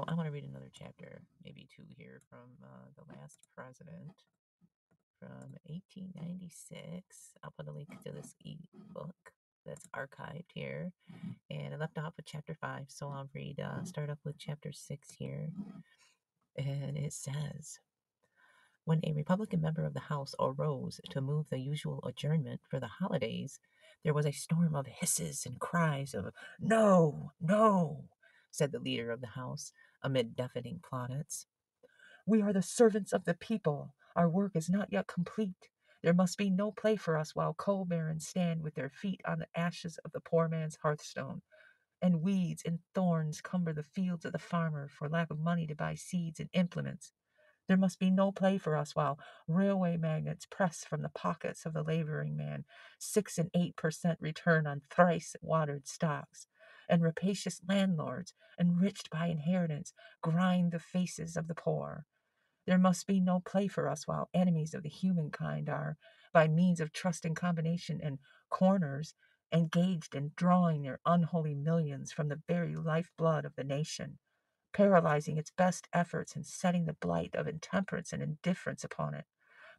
I want to read another chapter, maybe two here from The Last President from 1896. I'll put a link to this ebook that's archived here. And I left off with chapter 5, so I'll read, start up with chapter 6 here. And it says, when a Republican member of the House arose to move the usual adjournment for the holidays, there was a storm of hisses and cries of, "No, no," said the leader of the House, amid deafening plaudits. "We are the servants of the people. Our work is not yet complete. There must be no play for us while coal barons stand with their feet on the ashes of the poor man's hearthstone, and weeds and thorns cumber the fields of the farmer for lack of money to buy seeds and implements. There must be no play for us while railway magnates press from the pockets of the laboring man 6 and 8% return on thrice watered stocks, and rapacious landlords, enriched by inheritance, grind the faces of the poor. There must be no play for us while enemies of the humankind are, by means of trust and combination and corners, engaged in drawing their unholy millions from the very lifeblood of the nation, paralyzing its best efforts and setting the blight of intemperance and indifference upon it,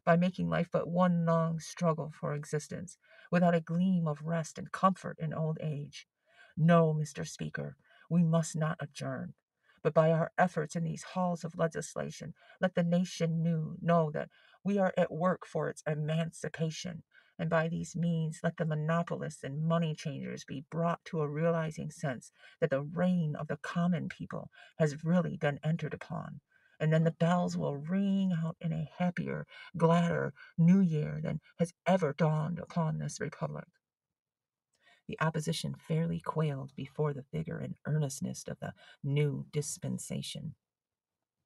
by making life but one long struggle for existence, without a gleam of rest and comfort in old age. No, Mr. Speaker, we must not adjourn, but by our efforts in these halls of legislation, let the nation know that we are at work for its emancipation, and by these means let the monopolists and money changers be brought to a realizing sense that the reign of the common people has really been entered upon. And then the bells will ring out in a happier, gladder new year than has ever dawned upon this republic. The opposition fairly quailed before the vigor and earnestness of the new dispensation.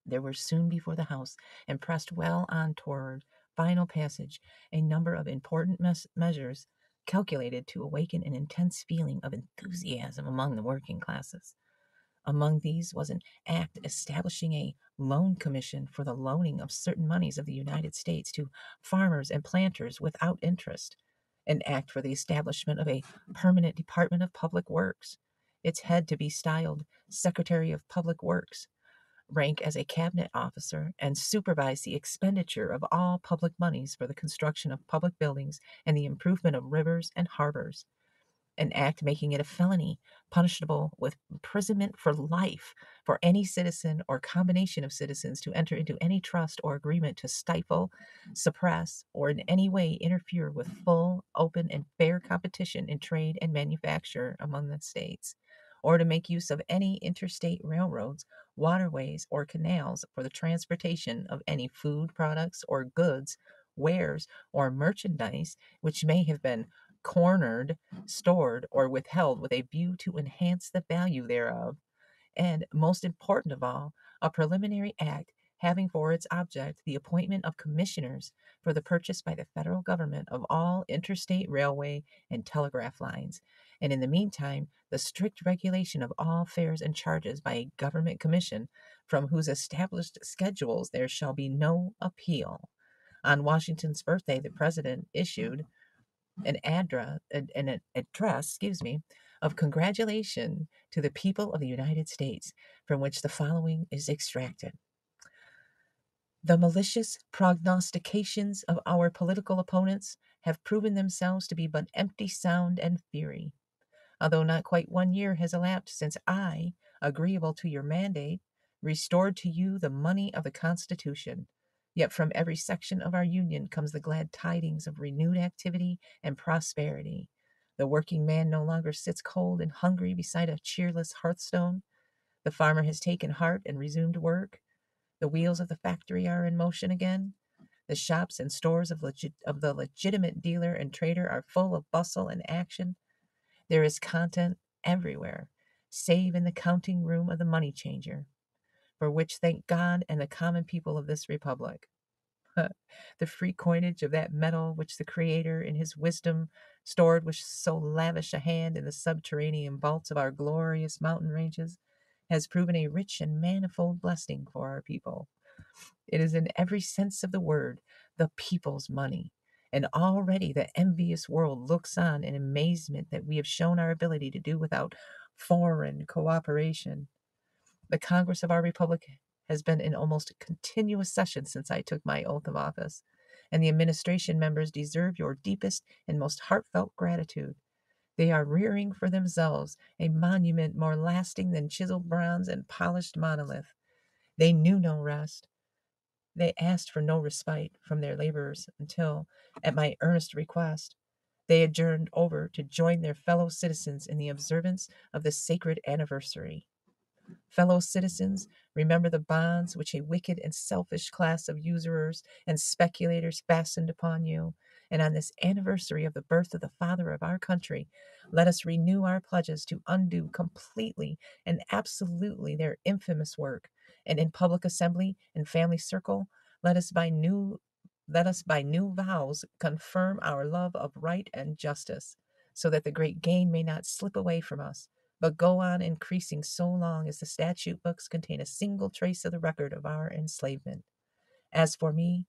There were soon before the House, and pressed well on toward final passage, a number of important measures calculated to awaken an intense feeling of enthusiasm among the working classes. Among these was an act establishing a loan commission for the loaning of certain moneys of the United States to farmers and planters without interest, an act for the establishment of a permanent Department of Public Works, its head to be styled Secretary of Public Works, rank as a cabinet officer, and supervise the expenditure of all public moneys for the construction of public buildings and the improvement of rivers and harbors, an act making it a felony, punishable with imprisonment for life for any citizen or combination of citizens to enter into any trust or agreement to stifle, suppress, or in any way interfere with full, open, and fair competition in trade and manufacture among the states, or to make use of any interstate railroads, waterways, or canals for the transportation of any food products or goods, wares, or merchandise which may have been cornered, stored, or withheld with a view to enhance the value thereof, and, most important of all, a preliminary act having for its object the appointment of commissioners for the purchase by the federal government of all interstate railway and telegraph lines, and in the meantime the strict regulation of all fares and charges by a government commission, from whose established schedules there shall be no appeal. On Washington's birthday, the president issued an address, of congratulation to the people of the United States, from which the following is extracted. The malicious prognostications of our political opponents have proven themselves to be but empty sound and theory. Although not quite 1 year has elapsed since I, agreeable to your mandate, restored to you the money of the Constitution, yet from every section of our Union comes the glad tidings of renewed activity and prosperity. The working man no longer sits cold and hungry beside a cheerless hearthstone. The farmer has taken heart and resumed work. The wheels of the factory are in motion again. The shops and stores of the legitimate dealer and trader are full of bustle and action. There is content everywhere, save in the counting room of the money changer, for which thank God and the common people of this republic. The free coinage of that metal which the Creator in his wisdom stored with so lavish a hand in the subterranean vaults of our glorious mountain ranges has proven a rich and manifold blessing for our people. It is in every sense of the word the people's money, and already the envious world looks on in amazement that we have shown our ability to do without foreign cooperation. The Congress of our Republic has been in almost continuous session since I took my oath of office, and the administration members deserve your deepest and most heartfelt gratitude. They are rearing for themselves a monument more lasting than chiseled bronze and polished monolith. They knew no rest. They asked for no respite from their labors until, at my earnest request, they adjourned over to join their fellow citizens in the observance of this sacred anniversary. Fellow citizens, remember the bonds which a wicked and selfish class of usurers and speculators fastened upon you. And on this anniversary of the birth of the father of our country, let us renew our pledges to undo completely and absolutely their infamous work. And in public assembly and family circle, let us by new vows confirm our love of right and justice, so that the great gain may not slip away from us, but go on increasing so long as the statute books contain a single trace of the record of our enslavement. As for me,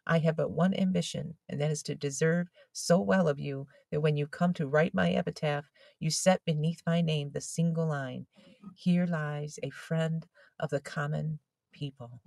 I have but one ambition, and that is to deserve so well of you that when you come to write my epitaph, you set beneath my name the single line, "Here lies a friend of the common people."